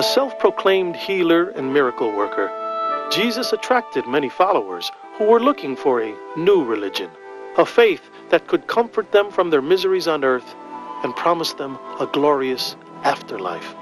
A self-proclaimed healer and miracle worker, Jesus attracted many followers who were looking for a new religion, a faith that could comfort them from their miseries on earth and promise them a glorious afterlife.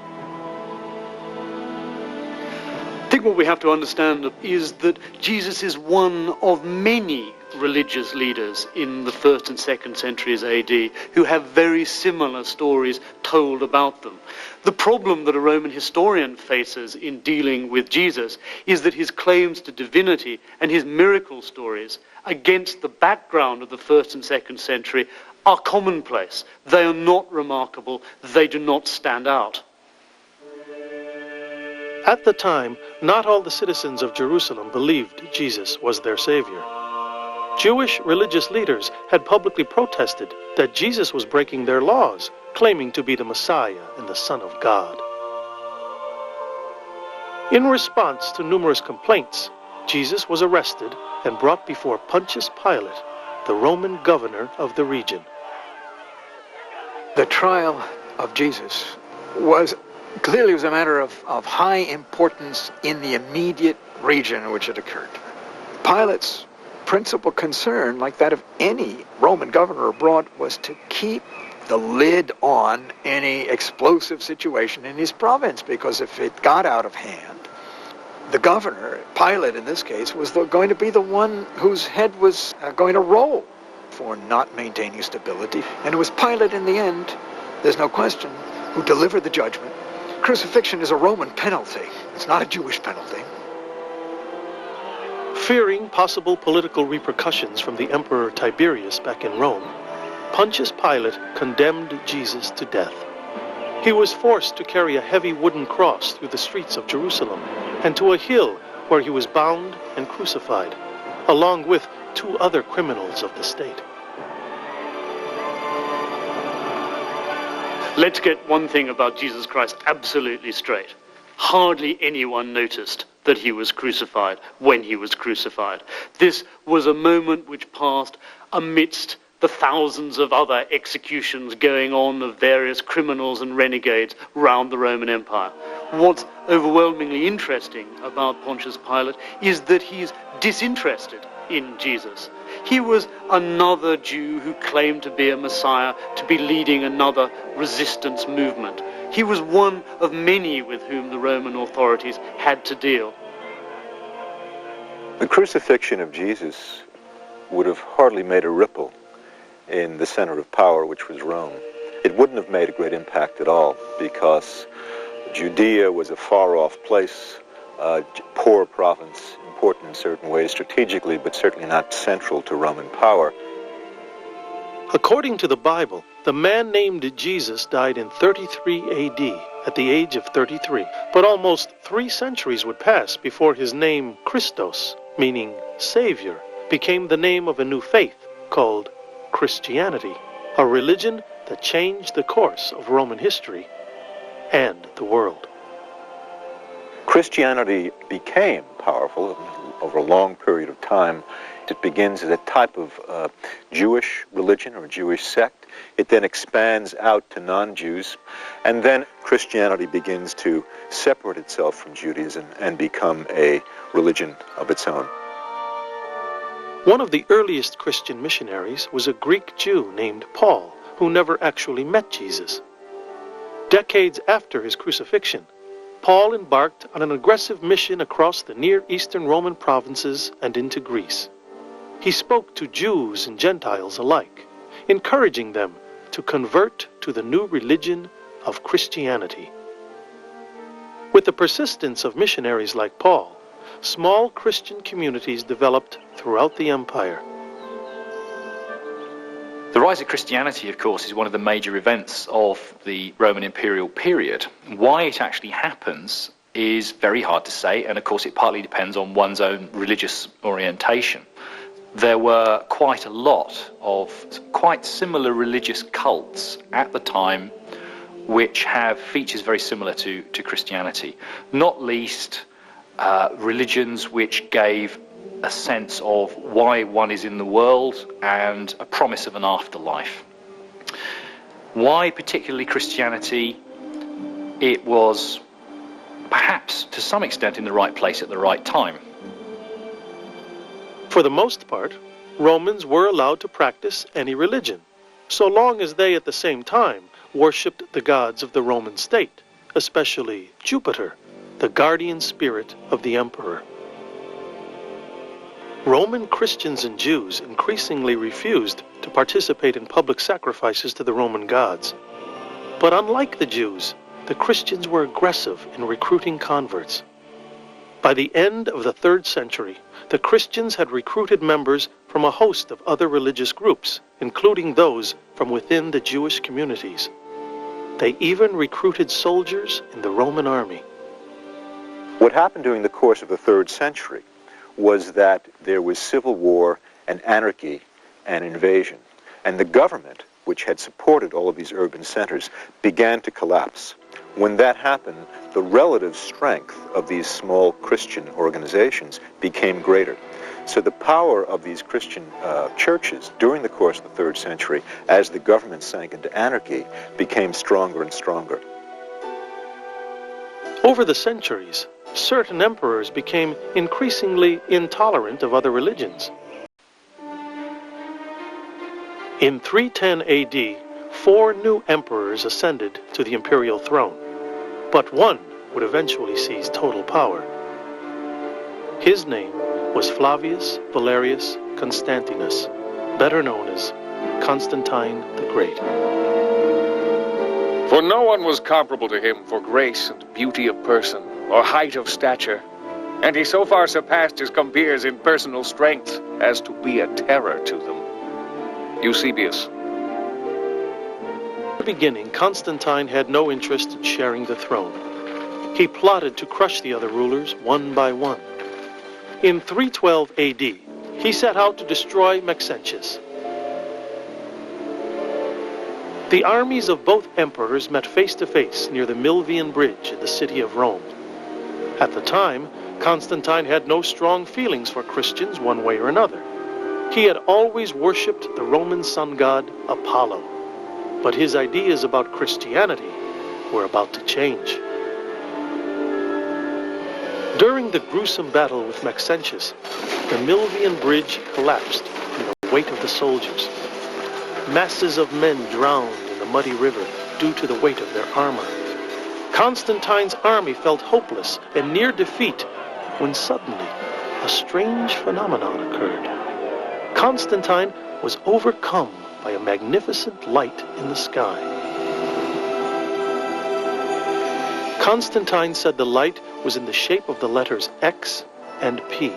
I think what we have to understand is that Jesus is one of many religious leaders in the 1st and 2nd centuries AD who have very similar stories told about them. The problem that a Roman historian faces in dealing with Jesus is that his claims to divinity and his miracle stories against the background of the 1st and 2nd century are commonplace. They are not remarkable. They do not stand out. At the time, not all the citizens of Jerusalem believed Jesus was their Savior. Jewish religious leaders had publicly protested that Jesus was breaking their laws, claiming to be the Messiah and the Son of God. In response to numerous complaints, Jesus was arrested and brought before Pontius Pilate, the Roman governor of the region. The trial of Jesus was clearly a matter of high importance in the immediate region in which it occurred. Pilate's principal concern, like that of any Roman governor abroad, was to keep the lid on any explosive situation in his province, because if it got out of hand, the governor, Pilate in this case, was going to be the one whose head was going to roll for not maintaining stability. And it was Pilate in the end, there's no question, who delivered the judgment. Crucifixion is a Roman penalty. It's not a Jewish penalty. Fearing possible political repercussions from the Emperor Tiberius back in Rome, Pontius Pilate condemned Jesus to death. He was forced to carry a heavy wooden cross through the streets of Jerusalem and to a hill where he was bound and crucified, along with 2 other criminals of the state. Let's get one thing about Jesus Christ absolutely straight. Hardly anyone noticed that he was crucified when he was crucified. This was a moment which passed amidst the thousands of other executions going on of various criminals and renegades round the Roman Empire. What's overwhelmingly interesting about Pontius Pilate is that he's disinterested in Jesus. He was another Jew who claimed to be a Messiah, to be leading another resistance movement. He was one of many with whom the Roman authorities had to deal. The crucifixion of Jesus would have hardly made a ripple in the center of power, which was Rome. It wouldn't have made a great impact at all, because Judea was a far-off place, a poor province, important in certain ways strategically, but certainly not central to Roman power. According to the Bible, the man named Jesus died in 33 AD at the age of 33. But almost 3 centuries would pass before his name Christos, meaning Savior, became the name of a new faith called Christianity, a religion that changed the course of Roman history and the world. Christianity became powerful over a long period of time. It begins as a type of Jewish religion or Jewish sect. It then expands out to non-Jews, and then Christianity begins to separate itself from Judaism and become a religion of its own. One of the earliest Christian missionaries was a Greek Jew named Paul, who never actually met Jesus. Decades after his crucifixion, Paul embarked on an aggressive mission across the Near Eastern Roman provinces and into Greece. He spoke to Jews and Gentiles alike, encouraging them to convert to the new religion of Christianity. With the persistence of missionaries like Paul, small Christian communities developed throughout the empire. The rise of Christianity, of course, is one of the major events of the Roman imperial period. Why it actually happens is very hard to say, and of course it partly depends on one's own religious orientation. There were quite a lot of quite similar religious cults at the time which have features very similar to Christianity, not least religions which gave a sense of why one is in the world and a promise of an afterlife. Why particularly Christianity? It was perhaps to some extent in the right place at the right time. For the most part, Romans were allowed to practice any religion, so long as they at the same time worshipped the gods of the Roman state, especially Jupiter, the guardian spirit of the emperor. Roman Christians and Jews increasingly refused to participate in public sacrifices to the Roman gods. But unlike the Jews, the Christians were aggressive in recruiting converts. By the end of the 3rd century, the Christians had recruited members from a host of other religious groups, including those from within the Jewish communities. They even recruited soldiers in the Roman army. What happened during the course of the 3rd century was that there was civil war and anarchy and invasion. And the government, which had supported all of these urban centers, began to collapse. When that happened, the relative strength of these small Christian organizations became greater. So the power of these Christian churches during the course of the 3rd century, as the government sank into anarchy, became stronger and stronger. Over the centuries, certain emperors became increasingly intolerant of other religions. In 310 AD, 4 new emperors ascended to the imperial throne, but one would eventually seize total power. His name was Flavius Valerius Constantinus, better known as Constantine the Great. For no one was comparable to him for grace and beauty of person, or height of stature, and he so far surpassed his compeers in personal strength as to be a terror to them. Eusebius. At the beginning, Constantine had no interest in sharing the throne. He plotted to crush the other rulers one by one. In 312 AD, he set out to destroy Maxentius. The armies of both emperors met face to face near the Milvian Bridge in the city of Rome. At the time, Constantine had no strong feelings for Christians one way or another. He had always worshipped the Roman sun god Apollo, but his ideas about Christianity were about to change. During the gruesome battle with Maxentius, the Milvian Bridge collapsed from the weight of the soldiers. Masses of men drowned in the muddy river due to the weight of their armor. Constantine's army felt hopeless and near defeat when suddenly a strange phenomenon occurred. Constantine was overcome by a magnificent light in the sky. Constantine said the light was in the shape of the letters X and P,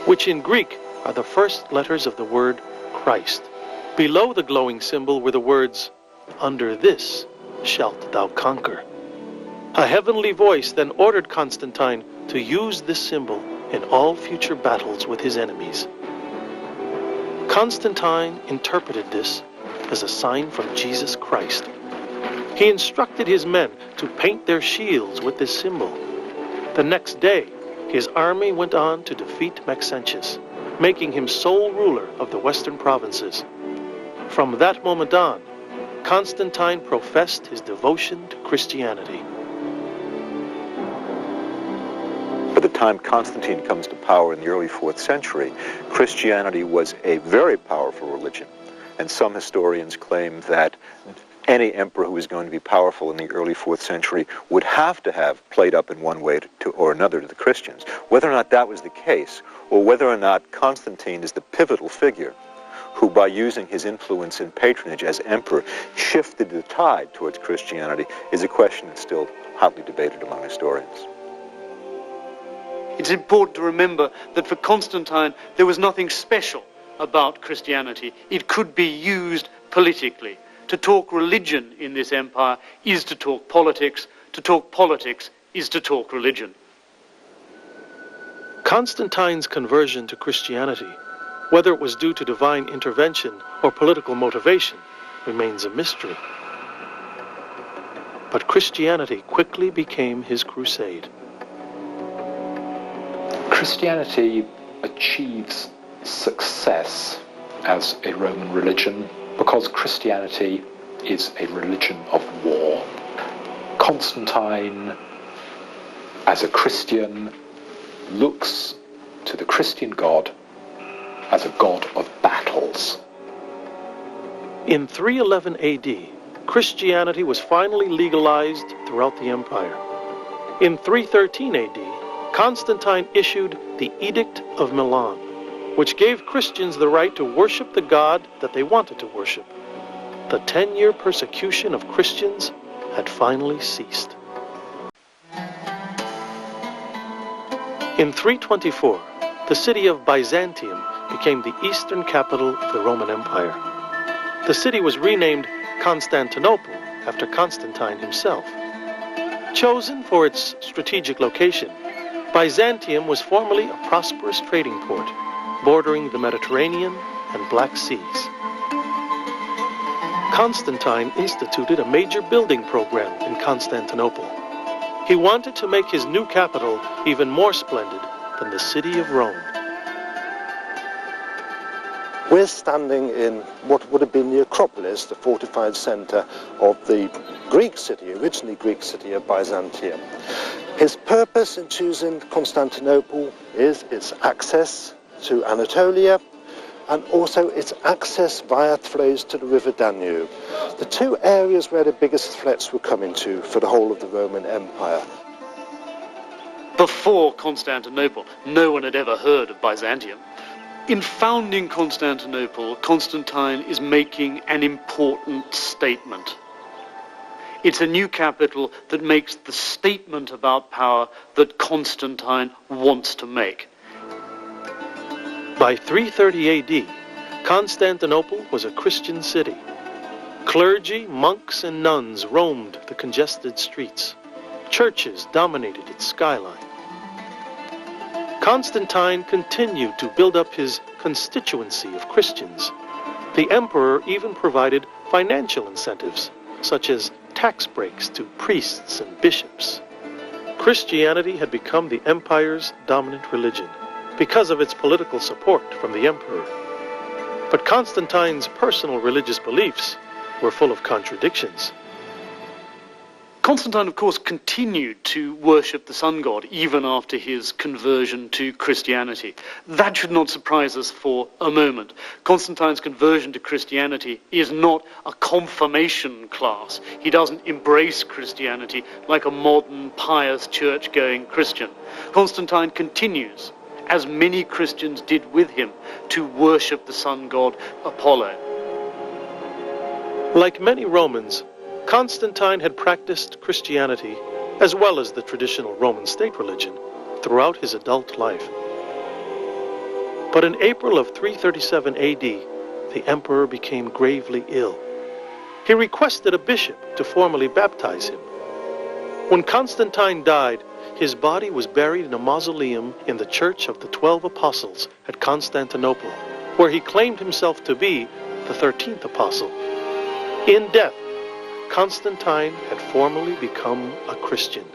which in Greek are the first letters of the word Christ. Below the glowing symbol were the words, "Under this shalt thou conquer." A heavenly voice then ordered Constantine to use this symbol in all future battles with his enemies. Constantine interpreted this as a sign from Jesus Christ. He instructed his men to paint their shields with this symbol. The next day, his army went on to defeat Maxentius, making him sole ruler of the western provinces. From that moment on, Constantine professed his devotion to Christianity. By the time Constantine comes to power in the early 4th century, Christianity was a very powerful religion. And some historians claim that any emperor who was going to be powerful in the early 4th century would have to have played up in one way or another to the Christians. Whether or not that was the case, or whether or not Constantine is the pivotal figure who, by using his influence and patronage as emperor, shifted the tide towards Christianity, is a question that's still hotly debated among historians. It's important to remember that for Constantine, there was nothing special about Christianity. It could be used politically. To talk religion in this empire is to talk politics. To talk politics is to talk religion. Constantine's conversion to Christianity, whether it was due to divine intervention or political motivation, remains a mystery. But Christianity quickly became his crusade. Christianity achieves success as a Roman religion because Christianity is a religion of war. Constantine as a Christian, looks to the Christian God as a God of battles. In 311 AD, Christianity was finally legalized throughout the empire. In 313 AD, Constantine issued the Edict of Milan, which gave Christians the right to worship the God that they wanted to worship. The 10-year persecution of Christians had finally ceased. In 324, the city of Byzantium became the eastern capital of the Roman Empire. The city was renamed Constantinople after Constantine himself. Chosen for its strategic location, Byzantium was formerly a prosperous trading port, bordering the Mediterranean and Black Seas. Constantine instituted a major building program in Constantinople. He wanted to make his new capital even more splendid than the city of Rome. We're standing in what would have been the Acropolis, the fortified centre of the Greek city, originally Greek city of Byzantium. His purpose in choosing Constantinople is its access to Anatolia and also its access via Thrace to the river Danube, the two areas where the biggest threats were coming to for the whole of the Roman Empire. Before Constantinople, no one had ever heard of Byzantium. In founding Constantinople, Constantine is making an important statement. It's a new capital that makes the statement about power that Constantine wants to make. By 330 AD, Constantinople was a Christian city. Clergy, monks, and nuns roamed the congested streets. Churches dominated its skyline. Constantine continued to build up his constituency of Christians. The emperor even provided financial incentives, such as tax breaks to priests and bishops. Christianity had become the empire's dominant religion because of its political support from the emperor. But Constantine's personal religious beliefs were full of contradictions. Constantine, of course, continued to worship the sun god even after his conversion to Christianity. That should not surprise us for a moment. Constantine's conversion to Christianity is not a confirmation class. He doesn't embrace Christianity like a modern, pious, church-going Christian. Constantine continues, as many Christians did with him, to worship the sun god Apollo. Like many Romans, Constantine had practiced Christianity, as well as the traditional Roman state religion, throughout his adult life. But in April of 337 AD, the emperor became gravely ill. He requested a bishop to formally baptize him. When Constantine died, his body was buried in a mausoleum in the Church of the 12 Apostles at Constantinople, where he claimed himself to be the 13th apostle. In death, Constantine had formally become a Christian.